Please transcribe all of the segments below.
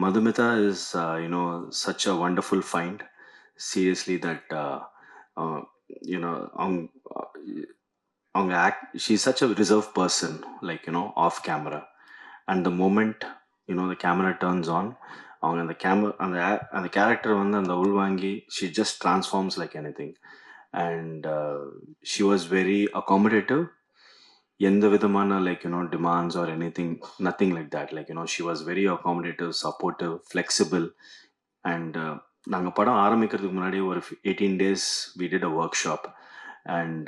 Madhumita is, such a wonderful find. Seriously, that uh, you know, on act, she's such a reserved person, like off camera. And the moment the camera turns on, on the camera and the character on the ulvangi, she just transforms like anything. And she was very accommodative. எந்த விதமான demands or anything, nothing like that. She was very accommodative, supportive, flexible. And நாங்கள் படம் ஆரம்பிக்கிறதுக்கு முன்னாடி ஒரு 18 days we did a workshop. And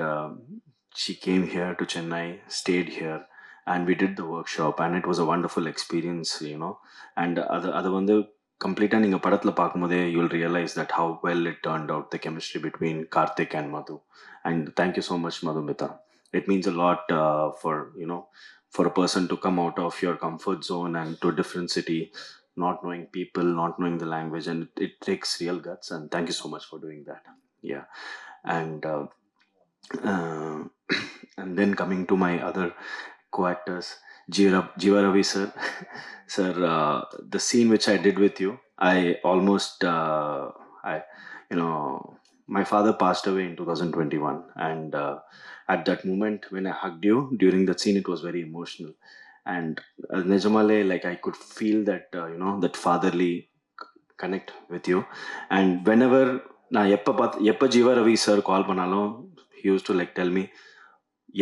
she came here to Chennai, stayed here, and we did the workshop, and it was a wonderful experience. And அது வந்து கம்ப்ளீட்டாக நீங்கள் படத்தில் பார்க்கும்போதே you will realize that how well it turned out, the chemistry between Karthik and Madhu. And thank you so much, Madhumita. It means a lot for a person to come out of your comfort zone and to a different city, not knowing people, not knowing the language, and it takes real guts. And thank you so much for doing that. Yeah. And uh, and then coming to my other co-actors, Jiva Ravi sir. Sir, the scene which I did with you, I almost I you know my father passed away in 2021. And at that moment when I hugged you during that scene, it was very emotional. And Nijamale, like I could feel that that fatherly connect with you. And whenever நான் எப்போ Jeeva Ravi sir call பண்ணாலும் he used to like tell me,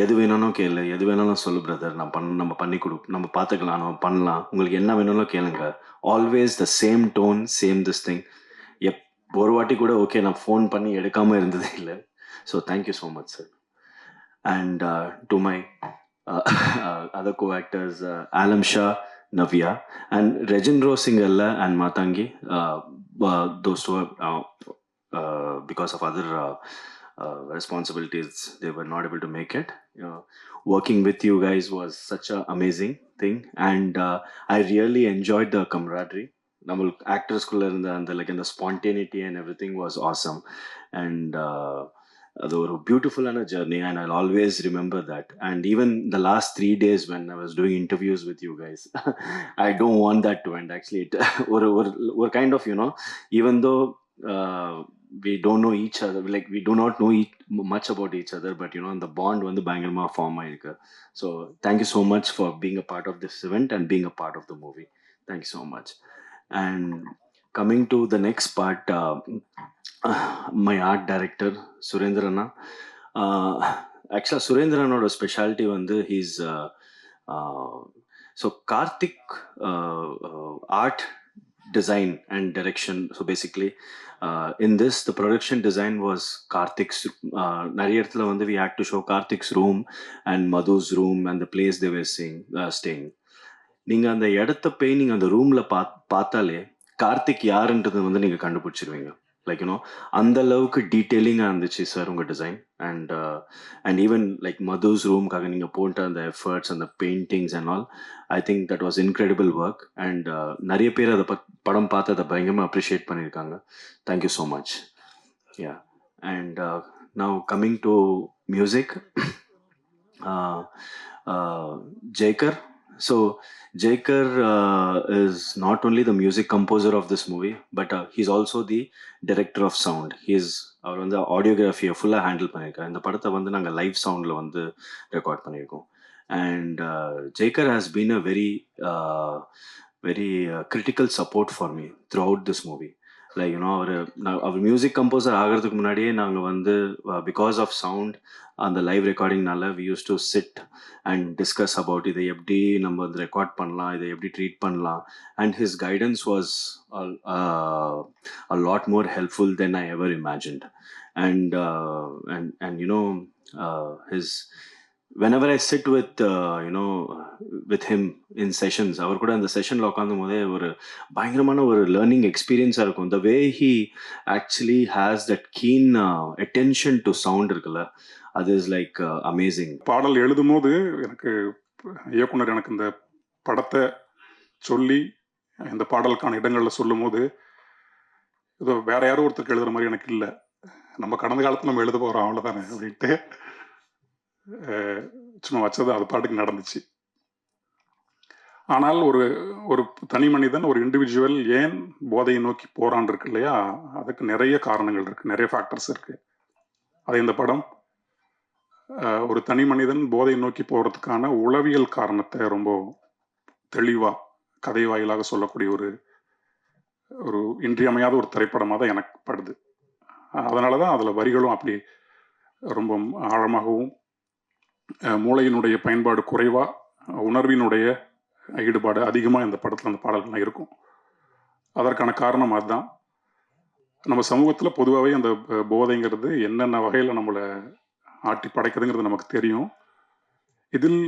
எது வேணும்னு கேளு, எது வேணாலும் சொல்லு brother, நம்ம பண்ணி நம்ம பார்த்துக்கலாம், நம்ம பண்ணலாம், உங்களுக்கு என்ன வேணும்னு கேளுங்க. Always the same tone, same this thing. ஒரு வாட்டி கூட ஓகே நான் ஃபோன் பண்ணி எடுக்காமல் இருந்ததே இல்லை. So thank you so much sir. And to my other co-actors, Alam Shah, Navya, and Rejendro Singalla and Matangi, those two because of other responsibilities, they were not able to make it. Working with you guys was such an amazing thing. And I really enjoyed the camaraderie. நம்ம ஆக்டர்ஸ்குள்ளே இருந்த அந்த இந்த spontaneity and every thing was awesome. And அது ஒரு பியூட்டிஃபுல்லான journey, and I always remember that. And even the last 3 days when I was doing interviews with you guys, I don't want that to end actually. It ஒரு kind of even though we don't know each other, like we do not know much about each other, but the bond வந்து பயங்கரமா form ஆயிருக்கு. So thank you so much for being a part of this event and being a part of the movie. Thank you so much. And coming to the next part, my art director Surendrana. Actually Surendranoட speciality வந்து he's so Karthik art design and direction. So basically in this, the production design was Karthik's. நிறைய இடத்துல வந்து we had to show Karthik's room and Madhu's room and the place they were staying. நீங்கள் அந்த இடத்த போய் நீங்கள் அந்த ரூமில் பார்த்தாலே கார்த்திக் யாருன்றது வந்து நீங்கள் கண்டுபிடிச்சிருவீங்க. லைக் அந்த அளவுக்கு டீட்டெயிலிங்காக இருந்துச்சு சார் உங்கள் டிசைன். அண்ட் ஈவன் லைக் மதுஸ் ரூம்காக நீங்கள் போட்ட அந்த எஃபர்ட்ஸ், அந்த paintings and all, I think that was incredible work. And நிறைய பேர் அதை படம் பார்த்து அதை பயங்கரமாக அப்ரிஷியேட் பண்ணியிருக்காங்க. Thank you so much. Yeah. And now coming to music, Jaikar. So Jaikar is not only the music composer of this movie, but he's also the director of sound. அவர் வந்து ஆடியோகிராஃபியை ஃபுல்லாக ஹேண்டில் பண்ணியிருக்காரு. இந்த படத்தை வந்து நாங்கள் லைவ் சவுண்டில் வந்து ரெக்கார்ட் பண்ணியிருக்கோம். And Jaikar has been a very critical support for me throughout this movie. Like அவர் மியூசிக் கம்போசர் ஆகிறதுக்கு முன்னாடியே நாங்கள் வந்து பிகாஸ் ஆஃப் சவுண்ட் அந்த லைவ் ரெக்கார்டிங்னால we use to sit and discuss about இதை எப்படி நம்ம வந்து ரெக்கார்ட் பண்ணலாம், இதை எப்படி ட்ரீட் பண்ணலாம். And his guidance was a lot more helpful than I ever imagined. And his whenever I sit with him in sessions, அவர் கூட அந்த செஷனில் உட்காந்தும் போதே ஒரு பயங்கரமான ஒரு லேர்னிங் எக்ஸ்பீரியன்ஸாக இருக்கும். the way he actually has that keen attention to sound இருக்குல்ல, அது இஸ் லைக் அமேசிங். பாடல் எழுதும் போது எனக்கு இயக்குனர் எனக்கு இந்த படத்தை சொல்லி இந்த பாடலுக்கான இடங்களில் சொல்லும் போது ஏதோ வேற யாரும் ஒருத்தருக்கு எழுதுற மாதிரி எனக்கு இல்லை, நம்ம கடந்த காலத்தில் நம்ம எழுத போகிறோம் அவ்வளோதானே அப்படின்ட்டு சும்மா வச்சது அது பாட்டுக்கு நடந்துச்சு. ஆனால் ஒரு ஒரு தனி மனிதன், ஒரு இண்டிவிஜுவல் ஏன் போதையை நோக்கி போறான் இருக்கு இல்லையா, அதுக்கு நிறைய காரணங்கள் இருக்கு, நிறைய ஃபேக்டர்ஸ் இருக்கு. அதை இந்த படம் ஒரு தனி மனிதன் போதையை நோக்கி போறதுக்கான உளவியல் காரணத்தை ரொம்ப தெளிவா கதை வாயிலாக சொல்லக்கூடிய ஒரு ஒரு இன்றியமையாத ஒரு திரைப்படமாக தான் எனக்கு படுது. அதனால தான் அதில் வரிகளும் அப்படி ரொம்ப ஆழமாகவும், மூளையினுடைய பயன்பாடு குறைவா, உணர்வினுடைய ஈடுபாடு அதிகமாக இந்த படத்தில் அந்த பாடல்கள்லாம் இருக்கும். அதற்கான காரணம் அதுதான். நம்ம சமூகத்தில் பொதுவாகவே அந்த போதைங்கிறது என்னென்ன வகையில் நம்மளை ஆட்டி படைக்குதுங்கிறது நமக்கு தெரியும். இதில்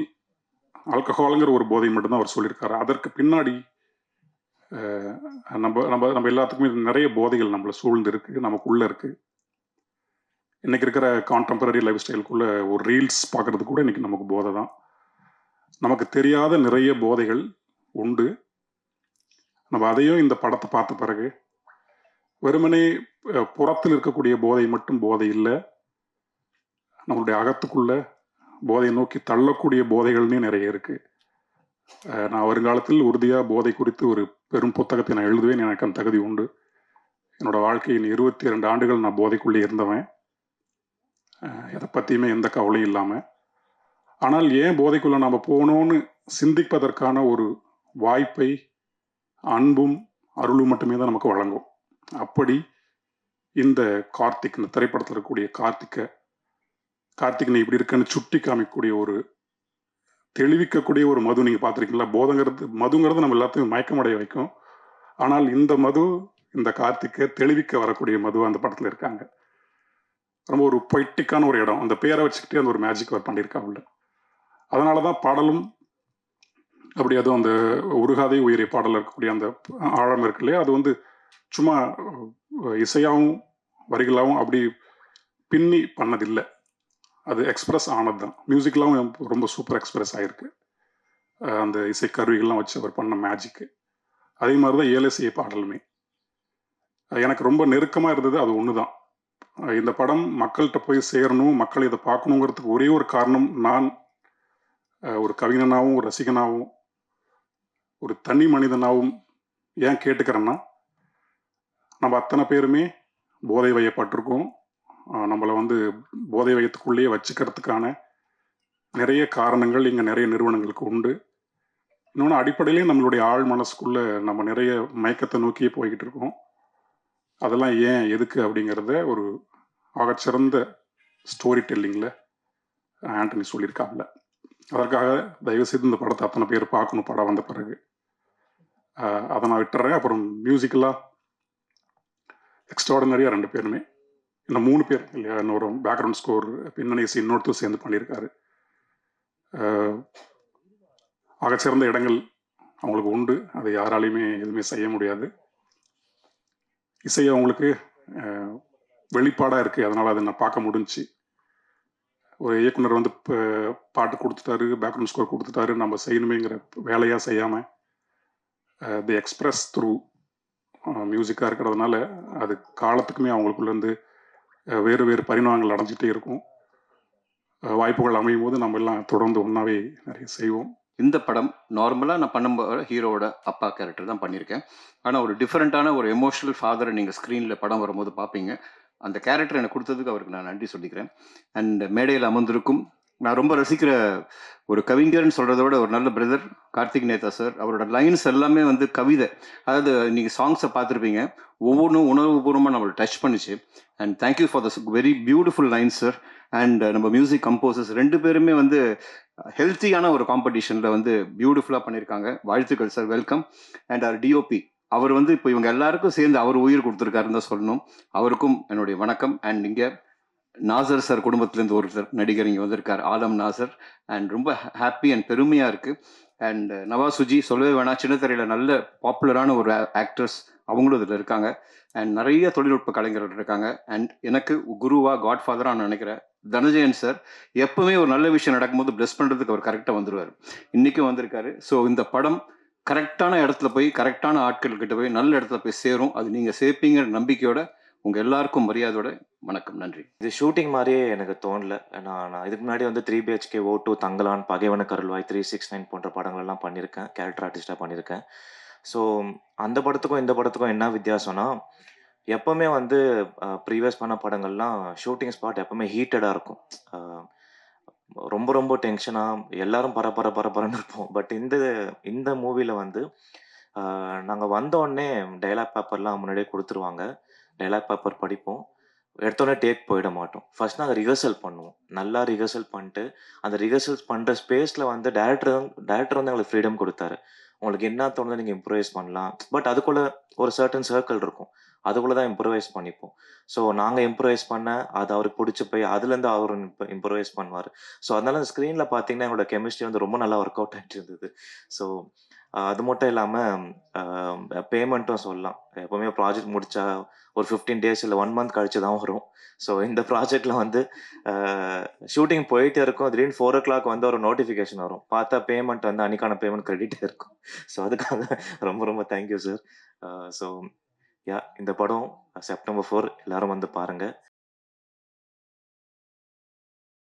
ஆல்கஹாலுங்கிற ஒரு போதை மட்டும்தான் அவர் சொல்லியிருக்காரு. அதற்கு பின்னாடி நம்ம நம்ம நம்ம எல்லாத்துக்குமே நிறைய போதைகள் நம்மளை சூழ்ந்து இருக்கு, நமக்குள்ள இருக்கு. இன்னைக்கு இருக்கிற கான்டெம்பரரி லைஃப் ஸ்டைலுக்குள்ள ஒரு ரீல்ஸ் பார்க்கறது கூட இன்னைக்கு நமக்கு போதை தான். நமக்கு தெரியாத நிறைய போதைகள் உண்டு. நம்ம அதையும் இந்த படத்தை பார்த்த பிறகு வெறுமனே புறத்தில் இருக்கக்கூடிய போதை மட்டும் போதை இல்லை, நம்மளுடைய அகத்துக்குள்ள போதையை நோக்கி தள்ளக்கூடிய போதைகள்னே நிறைய இருக்கு. நான் வருங்காலத்தில் உறுதியாக போதை குறித்து ஒரு பெரும் புத்தகத்தை நான் எழுதுவேன். எனக்கு அந்த தகுதி உண்டு. என்னோட வாழ்க்கையின் 22 ஆண்டுகள் நான் போதைக்குள்ளே இருந்தவன், எதை பற்றியுமே எந்த கவலையும் இல்லாமல். ஆனால் ஏன் போதைக்குள்ளே நம்ம போகணும்னு சிந்திப்பதற்கான ஒரு வாய்ப்பை அன்பும் அருளும் மட்டுமே தான் நமக்கு வழங்கும். அப்படி இந்த கார்த்திக், இந்த திரைப்படத்தில் இருக்கக்கூடிய கார்த்திக் நீ இப்படி இருக்குன்னு சுட்டி காமிக்கக்கூடிய ஒரு தெளிவிக்கக்கூடிய ஒரு மது நீங்கள் பார்த்துருக்கீங்களா? மதுங்கிறது நம்ம எல்லாத்தையும் மயக்கமடைய வைக்கும். ஆனால் இந்த மது, இந்த கார்த்திக்கை தெளிவிக்க வரக்கூடிய மது அந்த படத்தில் இருக்காங்க. ரொம்ப ஒரு பொய்ட்டிக்கான ஒரு இடம். அந்த பேரை வச்சுக்கிட்டே அந்த ஒரு மேஜிக் அவர் பண்ணியிருக்காங்க. அதனால தான் பாடலும் அப்படி, அதுவும் அந்த உருகாதை உயரிய பாடல் இருக்கக்கூடிய அந்த ஆழம் இருக்கு இல்லையா, அது வந்து சும்மா இசையாகவும் வரிகளாகவும் அப்படி பின்னி பண்ணதில்லை, அது எக்ஸ்பிரஸ் ஆனது தான். மியூசிக்லாம் ரொம்ப சூப்பர் எக்ஸ்பிரஸ் ஆகிருக்கு, அந்த இசை கருவிகள்லாம் வச்சு அவர் பண்ண மேஜிக்கு. அதே மாதிரி தான் ஏலசிய பாடலுமே எனக்கு ரொம்ப நெருக்கமாக இருந்தது. அது ஒன்று தான். இந்த படம் மக்கள்கிட்ட போய் சேரணும், மக்கள் இதை பார்க்கணுங்கிறதுக்கு ஒரே ஒரு காரணம், நான் ஒரு கவிஞனாகவும், ஒரு ரசிகனாகவும், ஒரு தனி மனிதனாகவும் ஏன் கேட்டுக்கிறேன்னா, நம்ம அத்தனை பேருமே போதை வயப்பட்டிருக்கோம். நம்மளை வந்து போதை வயத்துக்குள்ளேயே வச்சுக்கிறதுக்கான நிறைய காரணங்கள் இங்கே நிறைய நிறுவனங்களுக்கு உண்டு. இன்னொன்று, அடிப்படையிலே நம்மளுடைய ஆழ் மனசுக்குள்ள நம்ம நிறைய மயக்கத்தை நோக்கியே போய்கிட்டு இருக்கோம். அதெல்லாம் ஏன், எதுக்கு அப்படிங்கிறத ஒரு ஆகச்சிறந்த ஸ்டோரி டெல்லிங்கில் ஆண்டனி சொல்லியிருக்காங்கல்ல. அதற்காக தயவுசெய்து இந்த படத்தை அத்தனை பேர் பார்க்கணும் படம் வந்த பிறகு. அதை நான் விட்டுறேன். அப்புறம் மியூசிக்கலாக எக்ஸ்ட்ராடனரியாக 2 பேருமே, இந்த 3 பேர் இல்லையா, இன்னொரு பேக்ரவுண்ட் ஸ்கோர் பின்னணி இசை இன்னொருத்தர் சேர்ந்து பண்ணியிருக்காரு. ஆகச்சிறந்த இடங்கள் அவங்களுக்கு உண்டு, அதை யாராலையுமே எதுவுமே செய்ய முடியாது. இசை அவங்களுக்கு வெளிப்பாடாக இருக்குது, அதனால் அதை நான் பார்க்க முடிஞ்சிச்சு. ஒரு இயக்குனர் வந்து பாட்டு கொடுத்துட்டாரு, பேக்ரவுண்ட் ஸ்கோர் கொடுத்துட்டாரு, நம்ம செய்யணுமேங்கிற வேலையாக செய்யாமல் தி எக்ஸ்பிரஸ் த்ரூ மியூசிக்காக இருக்கிறதுனால அது காலத்துக்குமே அவங்களுக்குள்ளேருந்து வேறு வேறு பரிணாமங்கள் அடைஞ்சிட்டே இருக்கும். வாய்ப்புகள் அமையும் போது நம்ம எல்லாம் தொடர்ந்து ஒன்றாவே நிறைய செய்வோம். இந்த படம் நார்மலாக நான் பண்ணும்போது ஹீரோவோட அப்பா கேரக்டர் தான் பண்ணியிருக்கேன். ஆனால் ஒரு டிஃப்ரெண்ட்டான ஒரு எமோஷனல் ஃபாதரை நீங்கள் ஸ்க்ரீனில் படம் வரும்போது பார்ப்பீங்க. அந்த கேரக்டர் எனக்கு கொடுத்ததுக்கு அவருக்கு நான் நன்றி சொல்லிக்கிறேன். அண்ட் மேடையில் அமர்ந்திருக்கும் நான் ரொம்ப ரசிக்கிற ஒரு கவிஞர்னு சொல்கிறத விட ஒரு நல்ல பிரதர் கார்த்திக் நேதா சார். அவரோட லைன்ஸ் எல்லாமே வந்து கவிதை. அதாவது நீங்கள் சாங்ஸை பார்த்துருப்பீங்க, ஒவ்வொன்றும் உணர்வுபூர்வமாக நம்மளை டச் பண்ணிச்சு. And thank you for the very beautiful lines sir. And நம்ம மியூசிக் கம்போசர்ஸ் 2 பேருமே வந்து ஹெல்த்தியான ஒரு காம்படிஷனில் வந்து பியூட்டிஃபுல்லாக பண்ணியிருக்காங்க. வாழ்த்துக்கள் சார், வெல்கம். அண்ட் அவர் டிஓபி, அவர் வந்து இப்போ இவங்க எல்லாருக்கும் சேர்ந்து அவர் உயிர் கொடுத்துருக்காருன்னு தான் சொல்லணும். அவருக்கும் என்னுடைய வணக்கம். அண்ட் இங்கே நாசர் சார் குடும்பத்திலேருந்து ஒருத்தர் நடிகர் இங்கே வந்திருக்கார், ஆலம் நாசர். அண்ட் ரொம்ப ஹாப்பி அண்ட் பெருமையாக இருக்குது. அண்ட் நவாசுஜி சொல்லவே வேணாம், சின்னத்திரையில் நல்ல பாப்புலரான ஒரு ஆக்டர்ஸ் அவங்களும் இதில் இருக்காங்க. அண்ட் நிறைய தொழில்நுட்ப கலைஞர்கள் இருக்காங்க. அண்ட் எனக்கு குருவா காட்ஃபாதராக நினைக்கிறேன் தனஜயன் சார். எப்பவுமே ஒரு நல்ல விஷயம் நடக்கும்போது பிளஸ் பண்ணுறதுக்கு அவர் கரெக்டாக வந்துடுவார், இன்றைக்கும் வந்திருக்காரு. ஸோ இந்த படம் கரெக்டான இடத்துல போய் கரெக்டான ஆட்கள்கிட்ட போய் நல்ல இடத்துல போய் சேரும். அது நீங்கள் சேர்ப்பீங்கிற நம்பிக்கையோட உங்கள் எல்லாருக்கும் மரியாதையோட வணக்கம். நன்றி. இது ஷூட்டிங் மாதிரியே எனக்கு தோணல. நான் இதுக்கு முன்னாடி வந்து 3 பிஹெச்கே, O2, தங்கலான், பகைவன கருள்வாய், 369 போன்ற படங்கள்லாம் பண்ணியிருக்கேன். கேரக்டர் ஆர்டிஸ்ட்டாக பண்ணியிருக்கேன். ஸோ அந்த படத்துக்கும் இந்த படத்துக்கும் என்ன வித்தியாசம்னா, எப்பவுமே வந்து ப்ரீவியஸ் பண்ண படங்கள்லாம் ஷூட்டிங் ஸ்பாட் எப்பவுமே ஹீட்டடா இருக்கும். அ ரொம்ப ரொம்ப டென்ஷனா எல்லாரும் பரபரன்னு இருப்போம். பட் இந்த மூவில வந்து அ நாங்க வந்தோனே டயலாக் பேப்பர்லாம் முன்னாடியே குடுத்துருவாங்க. டயலாக் பேப்பர் படிப்போம். எடுத்தோனே டேக் போயிட மாட்டோம். ஃபர்ஸ்ட் நாங்க ரிஹர்சல் பண்ணுவோம். நல்லா ரிஹர்சல் பண்ணிட்டு, அந்த ரிஹர்சல்ஸ் பண்ற ஸ்பேஸ்ல வந்து டைரக்டர் வந்து எங்களுக்கு ஃப்ரீடம் குடுத்தாரு. உங்களுக்கு என்ன தோணுதோ நீங்க இம்ப்ரூவைஸ் பண்ணலாம். பட் அதுக்குள்ள ஒரு சர்டன் சர்க்கிள் இருக்கும். அதுக்குள்ள தான் இம்ப்ரூவைஸ் பண்ணிப்போம். ஸோ நாங்க இம்ப்ரூவைஸ் பண்ண, அது அவருக்கு புடிச்சு போய் அதுலேருந்து அவரு இம்ப்ரூவைஸ் பண்ணுவாரு. ஸோ அதனால ஸ்க்ரீன்ல பார்த்தீங்கன்னா, எங்களோட கெமிஸ்ட்ரி வந்து ரொம்ப நல்லா ஒர்க் அவுட் ஆயிட்டு இருந்தது. ஸோ அது மட்டும் இல்லாம பேமெண்ட்டும் சொல்லலாம். எப்பவுமே ப்ராஜெக்ட் முடிச்சா ஒரு 15 டேஸ் இல்ல 1 மந்த் கழிச்சு தான் வரும். ஸோ இந்த ப்ராஜெக்ட்ல வந்து அ ஷூட்டிங் போயிட்டே இருக்கும். திடீர்னு 4:00 வந்து ஒரு நோட்டிஃபிகேஷன் வரும். பார்த்தா பேமெண்ட் வந்து அன்னைக்கான பேமெண்ட் கிரெடிட் இருக்கும். ஸோ அதுக்காக ரொம்ப ரொம்ப தேங்க் யூ சார். ஸோ இந்த படம் செப்டம்பர் 4 எல்லாரும் வந்து பாருங்க.